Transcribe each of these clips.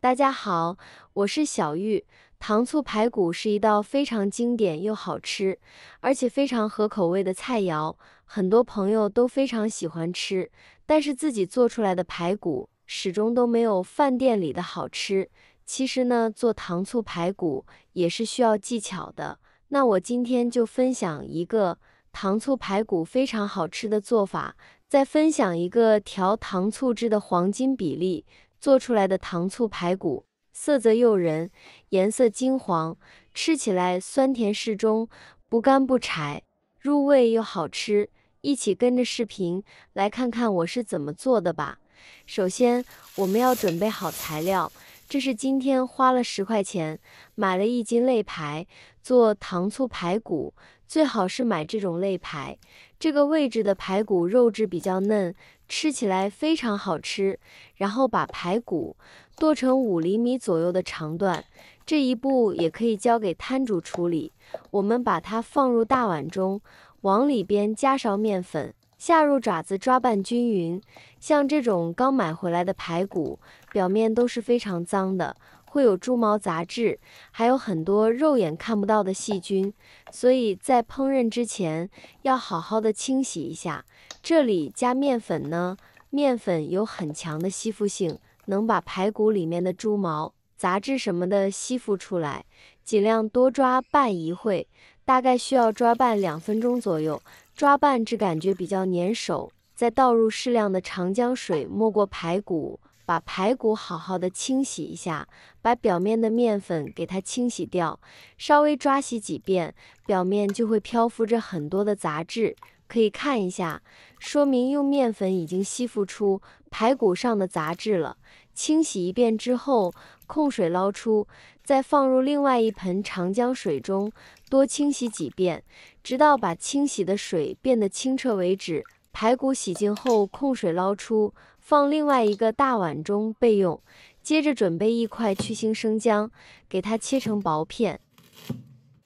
大家好，我是小玉。糖醋排骨是一道非常经典又好吃，而且非常合口味的菜肴，很多朋友都非常喜欢吃。但是自己做出来的排骨始终都没有饭店里的好吃。其实呢，做糖醋排骨也是需要技巧的。那我今天就分享一个糖醋排骨非常好吃的做法，再分享一个调糖醋汁的黄金比例。做出来的糖醋排骨，色泽诱人，颜色金黄，吃起来酸甜适中，不干不柴，入味又好吃。一起跟着视频来看看我是怎么做的吧。首先，我们要准备好材料，这是今天花了10块钱买了1斤肋排，做糖醋排骨，最好是买这种肋排。这个位置的排骨肉质比较嫩，吃起来非常好吃。然后把排骨剁成5厘米左右的长段，这一步也可以交给摊主处理。我们把它放入大碗中，往里边加勺面粉，下入爪子抓拌均匀。像这种刚买回来的排骨，表面都是非常脏的，会有猪毛杂质，还有很多肉眼看不到的细菌，所以在烹饪之前要好好的清洗一下。这里加面粉呢，面粉有很强的吸附性，能把排骨里面的猪毛、杂质什么的吸附出来。尽量多抓拌一会，大概需要抓拌2分钟左右，抓拌至感觉比较粘手。再倒入适量的长姜水没过排骨，把排骨好好的清洗一下，把表面的面粉给它清洗掉，稍微抓洗几遍，表面就会漂浮着很多的杂质。可以看一下，说明用面粉已经吸附出排骨上的杂质了。清洗一遍之后，控水捞出，再放入另外一盆长姜水中，多清洗几遍，直到把清洗的水变得清澈为止。排骨洗净后，控水捞出，放另外一个大碗中备用。接着准备1块去腥生姜，给它切成薄片，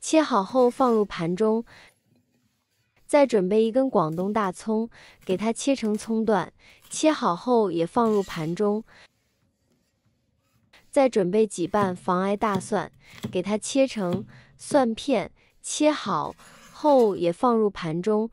切好后放入盘中。再准备1根广东大葱，给它切成葱段，切好后也放入盘中。再准备几瓣防癌大蒜，给它切成蒜片，切好后也放入盘中。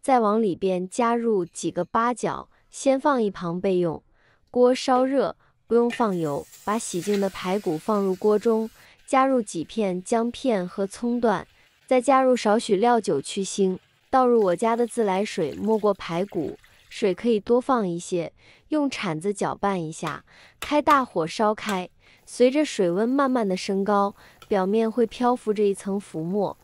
再往里边加入几个八角，先放一旁备用。锅烧热，不用放油，把洗净的排骨放入锅中，加入几片姜片和葱段。再加入少许料酒去腥，倒入我家的自来水没过排骨，水可以多放一些，用铲子搅拌一下，开大火烧开。随着水温慢慢的升高，表面会漂浮着一层浮沫，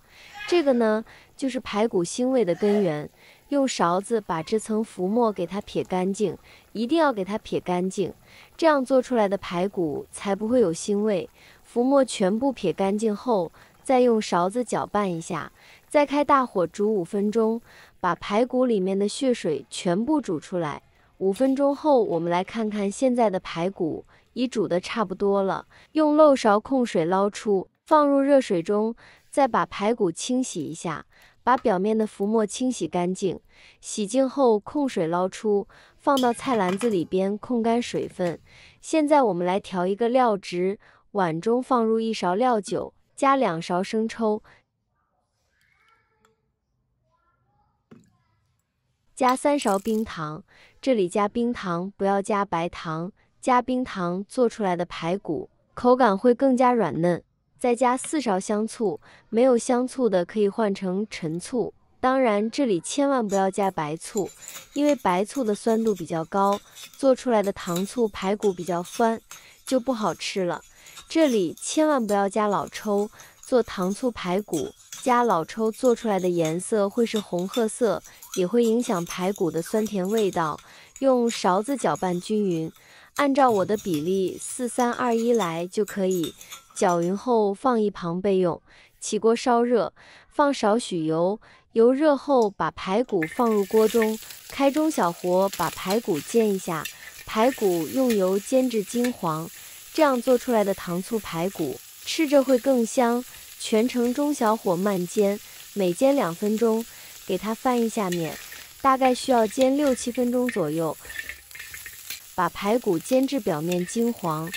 这个呢就是排骨腥味的根源。用勺子把这层浮沫给它撇干净，一定要给它撇干净，这样做出来的排骨才不会有腥味。浮沫全部撇干净后，再用勺子搅拌一下，再开大火煮5分钟，把排骨里面的血水全部煮出来。5分钟后，我们来看看现在的排骨已煮得差不多了，用漏勺控水捞出，放入热水中，再把排骨清洗一下，把表面的浮沫清洗干净。洗净后控水捞出，放到菜篮子里边控干水分。现在我们来调一个料汁，碗中放入1勺料酒，加2勺生抽，加3勺冰糖，这里加冰糖，不要加白糖，加冰糖做出来的排骨口感会更加软嫩。再加4勺香醋，没有香醋的可以换成陈醋，当然这里千万不要加白醋，因为白醋的酸度比较高，做出来的糖醋排骨比较酸，就不好吃了。这里千万不要加老抽，做糖醋排骨加老抽做出来的颜色会是红褐色，也会影响排骨的酸甜味道。用勺子搅拌均匀，按照我的比例4321来就可以。搅匀后放一旁备用。起锅烧热，放少许油，油热后把排骨放入锅中，开中小火把排骨煎一下，排骨用油煎至金黄，这样做出来的糖醋排骨吃着会更香。全程中小火慢煎，每煎2分钟，给它翻一下面，大概需要煎6-7分钟左右，把排骨煎至表面金黄。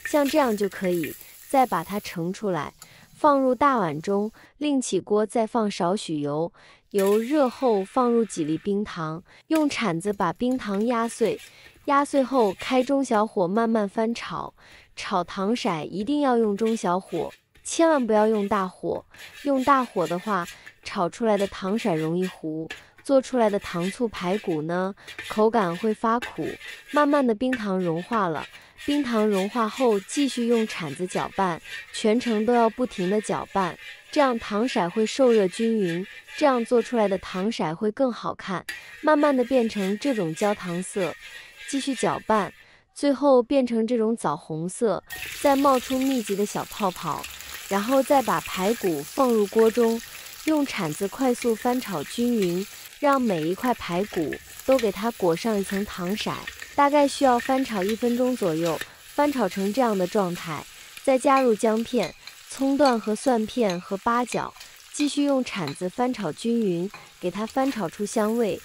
像这样就可以。再把它盛出来，放入大碗中，另起锅，再放少许油，油热后放入几粒冰糖，用铲子把冰糖压碎，压碎后开中小火慢慢翻炒。炒糖色一定要用中小火，千万不要用大火。用大火的话，炒出来的糖色容易糊，做出来的糖醋排骨呢，口感会发苦。慢慢的冰糖融化了，冰糖融化后继续用铲子搅拌，全程都要不停的搅拌，这样糖色会受热均匀，这样做出来的糖色会更好看。慢慢的变成这种焦糖色，继续搅拌，最后变成这种枣红色，再冒出密集的小泡泡，然后再把排骨放入锅中，用铲子快速翻炒均匀，让每一块排骨都给它裹上一层糖色，大概需要翻炒1分钟左右，翻炒成这样的状态，再加入姜片、葱段和蒜片和八角，继续用铲子翻炒均匀，给它翻炒出香味。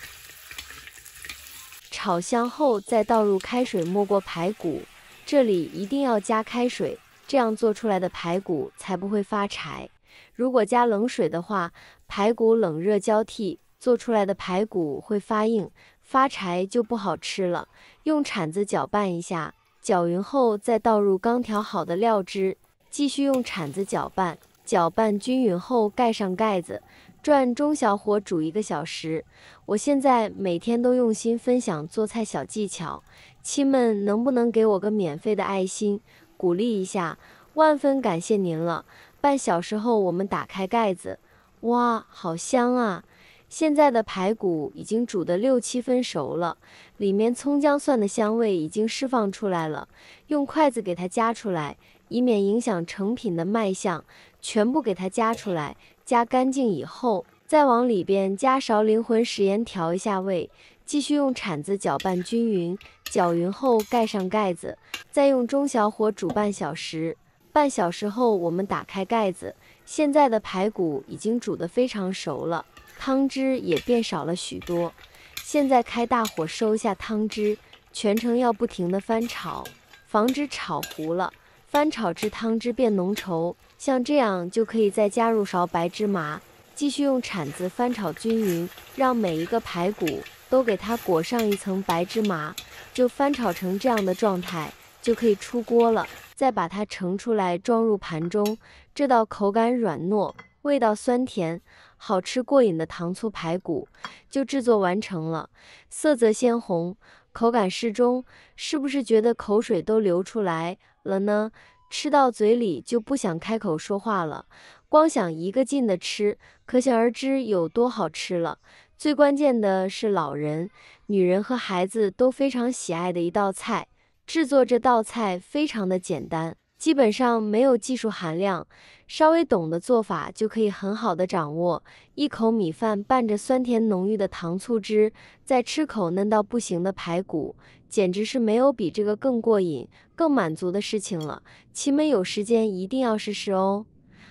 炒香后再倒入开水没过排骨，这里一定要加开水，这样做出来的排骨才不会发柴。如果加冷水的话，排骨冷热交替，做出来的排骨会发硬，发柴就不好吃了。用铲子搅拌一下，搅匀后再倒入刚调好的料汁，继续用铲子搅拌，搅拌均匀后盖上盖子，转中小火煮1个小时。我现在每天都用心分享做菜小技巧，亲们能不能给我个免费的爱心，鼓励一下？万分感谢您了。半小时后我们打开盖子，哇，好香啊！现在的排骨已经煮得6、7分熟了，里面葱姜蒜的香味已经释放出来了。用筷子给它夹出来，以免影响成品的卖相，全部给它夹出来。夹干净以后，再往里边加勺灵魂食盐调一下味，继续用铲子搅拌均匀，搅匀后盖上盖子，再用中小火煮半小时。半小时后我们打开盖子，现在的排骨已经煮得非常熟了，汤汁也变少了许多。现在开大火收一下汤汁，全程要不停地翻炒，防止炒糊了。翻炒至汤汁变浓稠，像这样就可以再加入勺白芝麻，继续用铲子翻炒均匀，让每一个排骨都给它裹上一层白芝麻，就翻炒成这样的状态，就可以出锅了。再把它盛出来装入盘中，这道口感软糯，味道酸甜，好吃过瘾的糖醋排骨就制作完成了。色泽鲜红，口感适中，是不是觉得口水都流出来了呢？吃到嘴里就不想开口说话了，光想一个劲的吃，可想而知有多好吃了。最关键的是老人、女人和孩子都非常喜爱的一道菜。制作这道菜非常的简单，基本上没有技术含量，稍微懂的做法就可以很好的掌握。一口米饭拌着酸甜浓郁的糖醋汁，再吃口嫩到不行的排骨，简直是没有比这个更过瘾、更满足的事情了。亲们有时间一定要试试哦。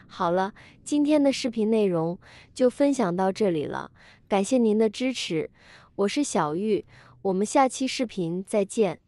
好了，今天的视频内容就分享到这里了，感谢您的支持，我是小玉，我们下期视频再见。